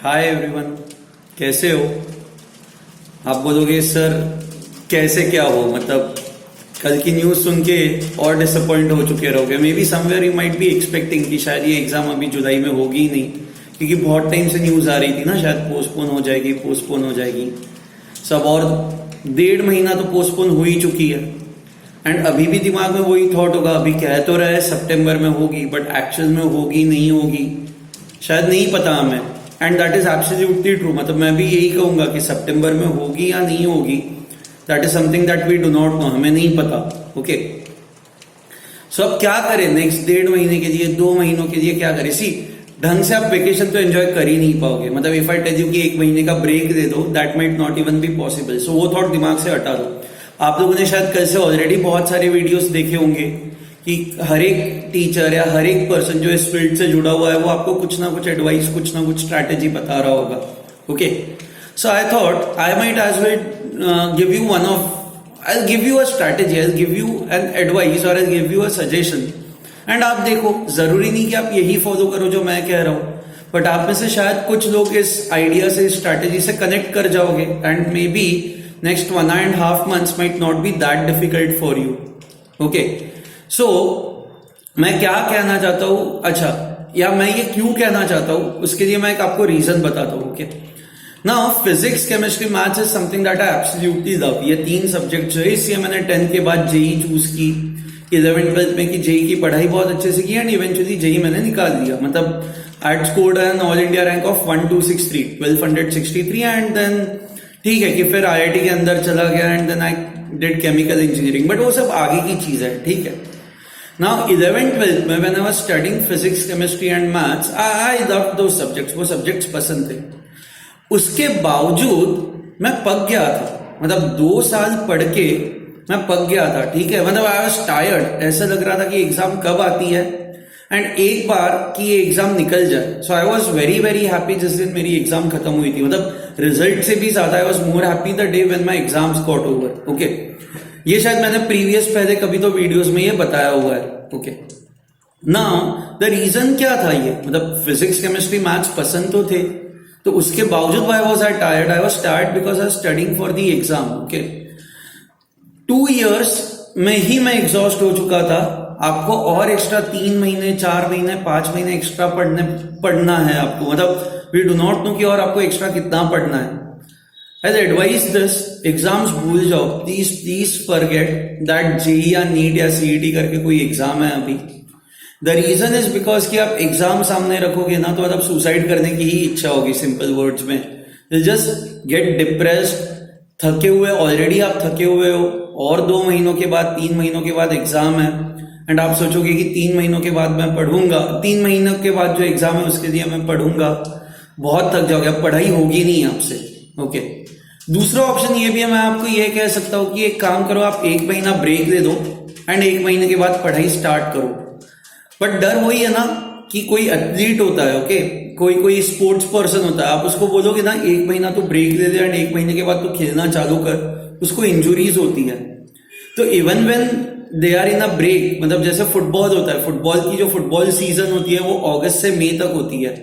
Hi everyone, कैसे हो। आप बोलोगे सर कैसे क्या हो, मतलब कल की न्यूज सुन के और डिसअपॉइंट हो चुके रहोगे। May be somewhere you might be expecting कि शायद ये एग्जाम अभी जुलाई में होगी ही नहीं, क्योंकि बहुत टाइम से न्यूज आ रही थी ना, शायद पोस्टपोन हो जाएगी पोस्टपोन हो जाएगी सब, और 1.5 महीना तो पोस्टपोन हो ही चुकी है। एंड अभी भी दिमाग में वही थॉट होगा, अभी कह तो रहे सितंबर में होगी, बट एक्चुअल में होगी नहीं होगी शायद नहीं पता हमें। And that is absolutely true, मतलब मैं भी यही कहूंगा कि सितंबर में होगी या नहीं होगी, that is something that we do not know, हमें नहीं पता। ओके, सो अब क्या करें नेक्स्ट 1.5 महीने के लिए, 2 महीनों के लिए क्या करें। सी, ढंग से आप वेकेशन तो एंजॉय कर ही नहीं पाओगे। मतलब इफ आई टेल यू कि 1 महीने का ब्रेक दे दो, that might not even be possible. So वो थॉट दिमाग से हटा दो। आप लोगों ने शायद कल से ऑलरेडी बहुत सारे वीडियोस देखे होंगे कि हर एक टीचर या हर एक पर्सन जो इस फील्ड से जुड़ा हुआ है वो आपको कुछ ना कुछ एडवाइस, कुछ ना कुछ स्ट्रैटेजी बता रहा होगा। Okay, so I thought I might as well give you one of, I'll give you a strategy, I'll give you an advice और I'll give you a suggestion। And आप देखो, जरूरी नहीं कि आप यही फॉलो करो जो मैं कह रहा हूं, बट आप में से शायद कुछ लोग इस आइडिया से, इस स्ट्रैटेजी से कनेक्ट कर जाओगे। And maybe next 1.5 months might not be that difficult for you। Okay, so मैं क्या कहना चाहता हूं, अच्छा, या मैं ये क्यों कहना चाहता हूं, उसके लिए मैं एक आपको रीजन बताता हूं। Okay, now physics, chemistry, maths is something that I absolutely love. ये 3 सब्जेक्ट जो है, इसलिए मैंने 10th के बाद जेई चूज की, 11th 12th में की जेई की पढ़ाई बहुत अच्छे से की, एंड इवेंचुअली जेई मैंने निकाल दिया। मतलब I had scored an all India rank of 1263, 1263, and then ठीक है कि फिर आईआईटी के अंदर चला गया, and then I did chemical engineering, but वो सब आगे की चीज है। ठीक है, नाउ 11th 12th में when I was studying physics, chemistry and maths, I loved those subjects, वो सब्जेक्ट्स पसंद थे। उसके बावजूद मैं पक गया था, मतलब 2 साल पढ़ के मैं पक गया था। ठीक है, मतलब आई वाज टायर्ड, ऐसा लग रहा था कि एग्जाम कब आती है एंड एक बार कि ये एग्जाम निकल जाए। So I was very very happy जिस दिन मेरी एग्जाम खत्म हुई थी। मतलब रिजल्ट से भी ज्यादा I was more happy the day when my exams got over. Okay, ये शायद मैंने प्रीवियस पहले कभी तो वीडियोस में ये बताया हुआ है। ओके, नाउ द रीजन क्या था ये, मतलब फिजिक्स, केमिस्ट्री, मैथ्स पसंद तो थे, तो उसके बावजूद why was I tired? I was tired because I studying for the exam. Okay, 2 years में ही मैं एग्जॉस्ट हो चुका था। आपको और एक्स्ट्रा 3 महीने, 4 महीने, 5 महीने एक्स्ट्रा पढ़ना है आपको। मतलब वी डू नॉट नो कि और आपको एक्स्ट्रा कितना पढ़ना है। एज एडवाइस दिस, एग्जाम्स भूल जाओ, प्लीज फॉरगेट दैट जेई या नीट या सीईटी करके कोई एग्जाम है अभी। द रीजन इज बिकॉज कि आप एग्जाम सामने रखोगे ना, तो मतलब सुसाइड करने की ही इच्छा होगी, सिंपल वर्ड्स में। यू जस्ट गेट डिप्रेस्ड, थके हुए, ऑलरेडी आप थके हुए हो, और 2 महीनों के बाद, 3 महीनों के बाद एग्जाम है, एंड आप सोचोगे कि 3 महीनों के बाद मैं पढ़ूंगा, 3 महीनों के बाद जो एग्जाम है उसके लिए मैं पढ़ूंगा, बहुत थक जाओगे, अब पढ़ाई होगी नहीं आपसे। ओके, दूसरा ऑप्शन ये भी है, मैं आपको ये कह सकता हूं कि एक काम करो, आप 1 महीना ब्रेक दे दो एंड 1 महीने के बाद पढ़ाई स्टार्ट करो। बट डर वही है ना कि कोई एथलीट होता है, ओके, कोई स्पोर्ट्स पर्सन होता है, आप उसको बोलोगे ना 1 महीना तो ब्रेक दे दे एंड 1 महीने के बाद तो खेलना चालू कर, उसको इंजुरीज होती है। तो even when they are in a break, मतलब जैसे फुटबॉल होता है, फुटबॉल की जो फुटबॉल सीजन होती है वो अगस्त से मई तक होती है,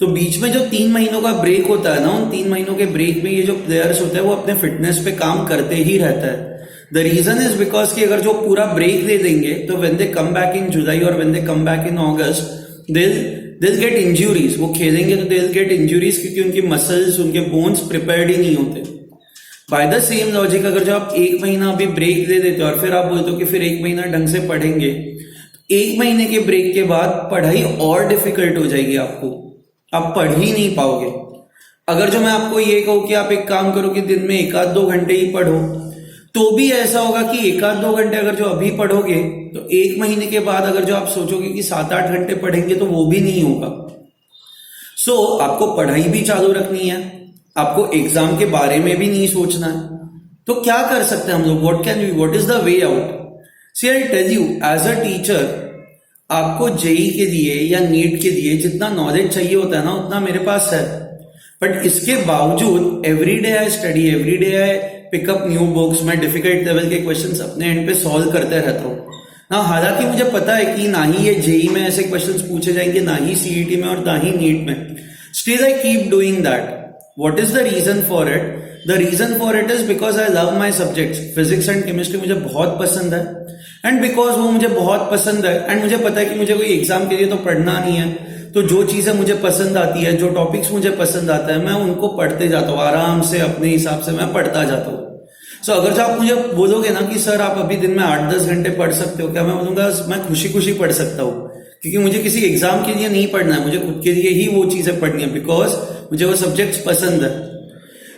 तो बीच में जो 3 महीनों का ब्रेक होता है ना, उन 3 महीनों के ब्रेक में ये जो प्लेयर्स होते हैं वो अपने फिटनेस पे काम करते ही रहता है। द रीजन इज बिकॉज कि अगर जो पूरा ब्रेक दे देंगे, तो when they come back in जुलाई और when they come back in August, they'll get injuries। वो खेलेंगे तो they'll get injuries, क्योंकि उनकी मसल्स, उनके बोन्स प्रिपेयर्ड ही नहीं होते। बाय द सेम लॉजिक, अगर जो आप 1 महीना अभी ब्रेक दे देते हो और फिर आप बोलते हो कि फिर 1 महीना ढंग से पढ़ेंगे, 1 महीने के ब्रेक के बाद पढ़ाई और डिफिकल्ट हो जाएगी आपको, आप पढ़ ही नहीं पाओगे। अगर जो मैं आपको ये कहूं कि आप एक काम करो कि दिन में 1-2 घंटे ही पढ़ो, तो भी ऐसा होगा कि 1-2 घंटे अगर जो अभी पढ़ोगे, तो 1 महीने के बाद अगर जो आप सोचोगे कि 7-8 घंटे पढ़ेंगे, तो वो भी नहीं होगा। सो आपको पढ़ाई भी चालू रखनी है, आपको एग्जाम के बारे में भी नहीं सोचना है। तो क्या कर सकते हैं हम लोग, what is the way out? See, I tell you, as a teacher आपको जेई के लिए या नीट के लिए जितना नॉलेज चाहिए होता है ना, उतना मेरे पास है। बट इसके बावजूद every day I study, every day I pickup new books, मैं डिफिकल्ट लेवल के क्वेश्चंस अपने एंड पे सॉल्व करते रहता हूँ ना। हालांकि मुझे पता है कि ना ही ये जेई में ऐसे क्वेश्चंस पूछे जाएंगे, ना ही सीईटी में और ना ही नीट में। Still I keep doing that. What is the reason for it? The reason for it is because I love my subjects. Physics and chemistry मुझे बहुत पसंद है, एंड बिकॉज वो मुझे बहुत पसंद है एंड मुझे पता है कि मुझे कोई एग्जाम के लिए तो पढ़ना नहीं है, तो जो चीजें मुझे पसंद आती है, जो टॉपिक्स मुझे पसंद आता है, मैं उनको पढ़ते जाता हूँ आराम से, अपने हिसाब से मैं पढ़ता जाता हूँ. सो अगर जो आप मुझे बोलोगे ना कि सर आप अभी दिन में 8-10 घंटे पढ़ सकते हो क्या, मैं बोलूंगा मैं खुशी खुशी पढ़ सकता हूँ, क्योंकि मुझे किसी एग्जाम के लिए नहीं पढ़ना है, मुझे खुद के लिए ही वो चीजें पढ़नी है, बिकॉज मुझे वो सब्जेक्ट्स पसंद है.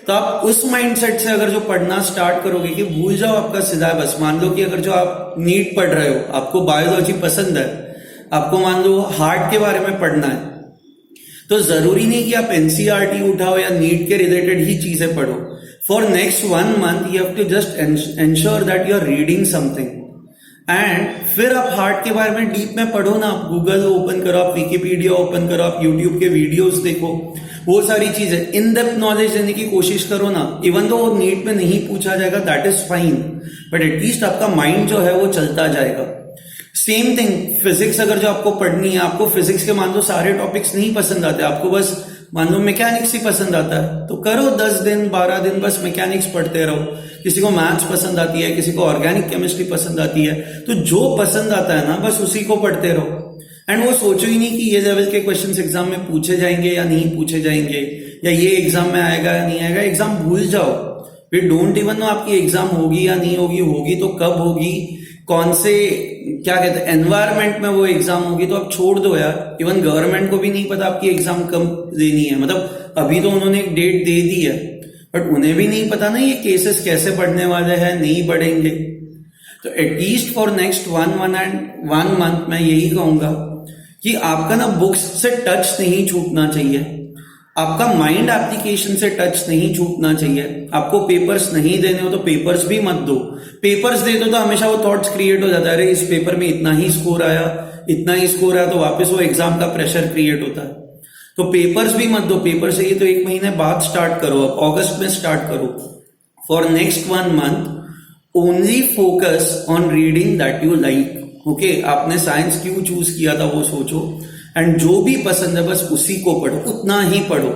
तो आप उस माइंडसेट से अगर जो पढ़ना स्टार्ट करोगे कि भूल जाओ आपका सिलेबस. मान लो कि अगर जो आप नीट पढ़ रहे हो, आपको बायोलॉजी पसंद है, आपको मान लो हार्ट के बारे में पढ़ना है, तो जरूरी नहीं कि आप एनसीईआरटी उठाओ या नीट के रिलेटेड ही चीजें पढ़ो. For next 1 month you have to just ensure that you are reading something, and फिर आप हार्ट के बारे में डीप में पढ़ो ना. आप गूगल ओपन करो, आप विकिपीडिया ओपन करो, आप यूट्यूब के वीडियोस देखो, वो सारी चीजें इन डेप्थ नॉलेज देने की कोशिश करो ना. इवन तो वो नीट में नहीं पूछा जाएगा, that is fine, but at least आपका माइंड जो है वो चलता जाएगा. सेम थिंग फिजिक्स, अगर जो आपको पढ़नी है, आपको फिजिक्स के मान लो सारे टॉपिक्स नहीं पसंद आते, आपको बस मान लो मैकेनिक्स ही पसंद आता है, तो करो 10 दिन 12 दिन बस मैकेनिक्स पढ़ते रहो. किसी को मैथ्स पसंद आती है, किसी को ऑर्गेनिक केमिस्ट्री पसंद आती है, तो जो पसंद आता है ना बस उसी को पढ़ते रहो. एंड वो सोचो ही नहीं कि ये लेवल के क्वेश्चंस एग्जाम में पूछे जाएंगे या नहीं पूछे जाएंगे, या ये एग्जाम में आएगा या नहीं आएगा. एग्जाम भूल जाओ. वी डोंट इवन नो आपकी एग्जाम होगी या नहीं होगी, होगी तो कब होगी, कौन से क्या कहते हैं एनवायरमेंट में वो एग्जाम होगी, तो आप छोड़ दो यार. इवन गवर्नमेंट को भी नहीं पता आपकी एग्जाम कब देनी है. मतलब अभी तो उन्होंने एक डेट दे दी है, बट उन्हें भी नहीं पता ना ये केसेस कैसे बढ़ने वाले हैं, नहीं बढ़ेंगे. तो एटलीस्ट फॉर नेक्स्ट 1 month मैं यही कहूंगा कि आपका ना बुक्स से टच नहीं छूटना चाहिए, आपका माइंड एप्लीकेशन से टच नहीं छूटना चाहिए. आपको पेपर्स नहीं देने हो तो पेपर्स भी मत दो. पेपर्स दे दो तो हमेशा वो थॉट्स क्रिएट हो जाता है, अरे इस पेपर में इतना ही स्कोर आया, इतना ही स्कोर आया, तो वापस वो एग्जाम का प्रेशर क्रिएट होता है. तो पेपर्स भी मत दो. पेपर से ये तो 1 महीने बाद स्टार्ट करो, अब अगस्त में स्टार्ट करो. For next 1 month only focus on reading that you like. Okay, आपने साइंस क्यों चूज किया था वो सोचो, एंड जो भी पसंद है बस उसी को पढ़ो, उतना ही पढ़ो.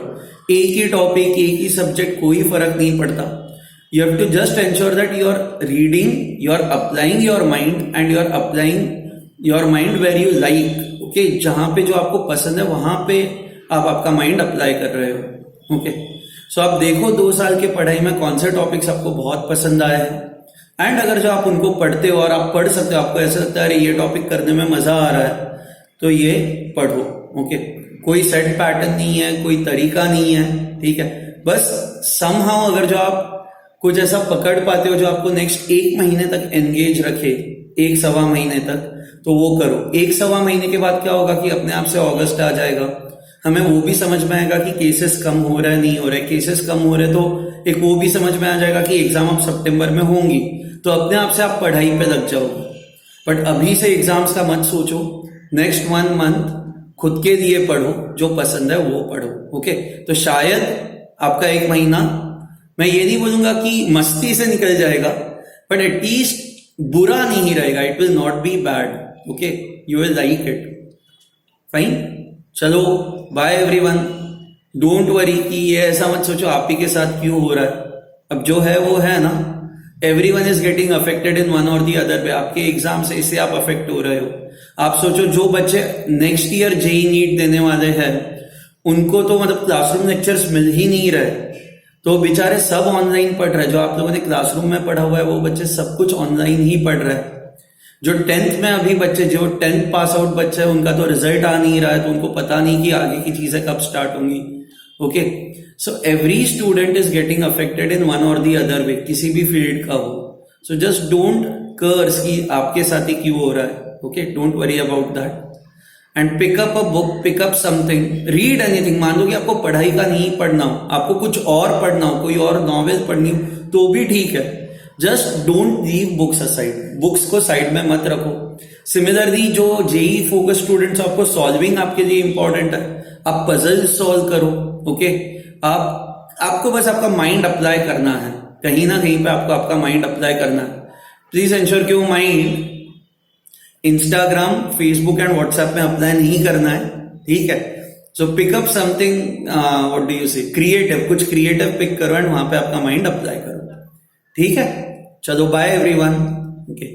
एक ही टॉपिक, एक ही सब्जेक्ट, कोई फर्क नहीं पड़ता. You have to just ensure that you are reading, you are applying your mind, and you are applying your mind where you like. Okay, जहां पे जो आपको पसंद है वहां पे आप आपका माइंड अप्लाई कर रहे हो. ओके, सो आप देखो 2 साल के पढ़ाई में कौन से टॉपिक्स आपको बहुत पसंद आए हैं, एंड अगर जो आप उनको पढ़ते हो और आप पढ़ सकते हो, आपको ऐसा लगता है अरे ये टॉपिक करने में मजा आ रहा है, तो ये पढ़ो. ओके, कोई सेट पैटर्न नहीं है, कोई तरीका नहीं है, ठीक है. बस समहाउ अगर जो आप कुछ ऐसा पकड़ पाते हो जो आपको नेक्स्ट 1 महीने तक एंगेज रखे, 1-1.25 महीने तक, तो वो करो. 1-1.25 महीने के बाद क्या होगा कि अपने आप से अगस्त आ जाएगा, हमें वो भी समझ में आएगा कि केसेस कम हो रहे हैं, नहीं हो रहे. केसेस कम हो रहे तो एक वो भी समझ में आ जाएगा कि एग्जाम अब सितंबर में होंगी, तो अपने आप से आप पढ़ाई पे लग जाओगे. बट अभी से एग्जाम्स का मत सोचो. नेक्स्ट 1 month खुद के लिए पढ़ो, जो पसंद है वो पढ़ो. ओके, तो शायद आपका 1 महीना, मैं ये नहीं बोलूंगा कि मस्ती से निकल जाएगा, बट एटलीस्ट बुरा नहीं रहेगा. It will not be bad. Okay, you will like it. Fine, चलो बाय एवरीवन. डोंट वरी कि ये ऐसा मत सोचो आप ही के साथ क्यों हो रहा है. अब जो है वो है ना. Everyone is getting affected in one और दी अदर वे. आपके एग्जाम से इससे आप अफेक्ट हो रहे हो. आप सोचो जो बच्चे नेक्स्ट ईयर जेई नीट देने वाले हैं, उनको तो मतलब क्लासरूम लेक्चर्स मिल ही नहीं रहे, तो बेचारे सब ऑनलाइन पढ़ रहे हैं. जो आप लोगों ने क्लासरूम में पढ़ा हुआ है वो बच्चे सब कुछ ऑनलाइन ही पढ़ रहे हैं. जो 10th में अभी बच्चे, जो 10th पास आउट बच्चे हैं, उनका तो रिजल्ट आ नहीं रहा है, तो उनको पता नहीं कि आगे की चीजें कब स्टार्ट होंगी. Okay, so every student is getting affected in one और दी अदर वे, किसी भी फील्ड का हो. सो जस्ट डोंट कर्स कि आपके साथ ही क्यों हो रहा है. Okay, don't worry about that, and pick up a book, pick up something, read anything. मान लो कि आपको पढ़ाई का नहीं पढ़ना हो, आपको कुछ और पढ़ना हो, कोई और नॉवेल पढ़नी हो, तो भी ठीक है. Just don't leave books aside. Books को साइड में मत रखो. सिमिलरली जो जेई फोकस स्टूडेंट्स, आपको सॉल्विंग आपके लिए इंपॉर्टेंट है, आप पजल सॉल्व करो. ओके, आपको बस आपका माइंड अप्लाई करना है, कहीं ना कहीं पे आपको आपका माइंड अप्लाई करना है. प्लीज एंश्योर कि वो mind Instagram, Facebook and WhatsApp में अप्लाई नहीं करना है. ठीक है, so pick up something, what do you say, creative, कुछ क्रिएटिव पिक करो एंड वहां पे आपका माइंड अप्लाई करो। ठीक है, चलो बाय एवरीवन। ओके।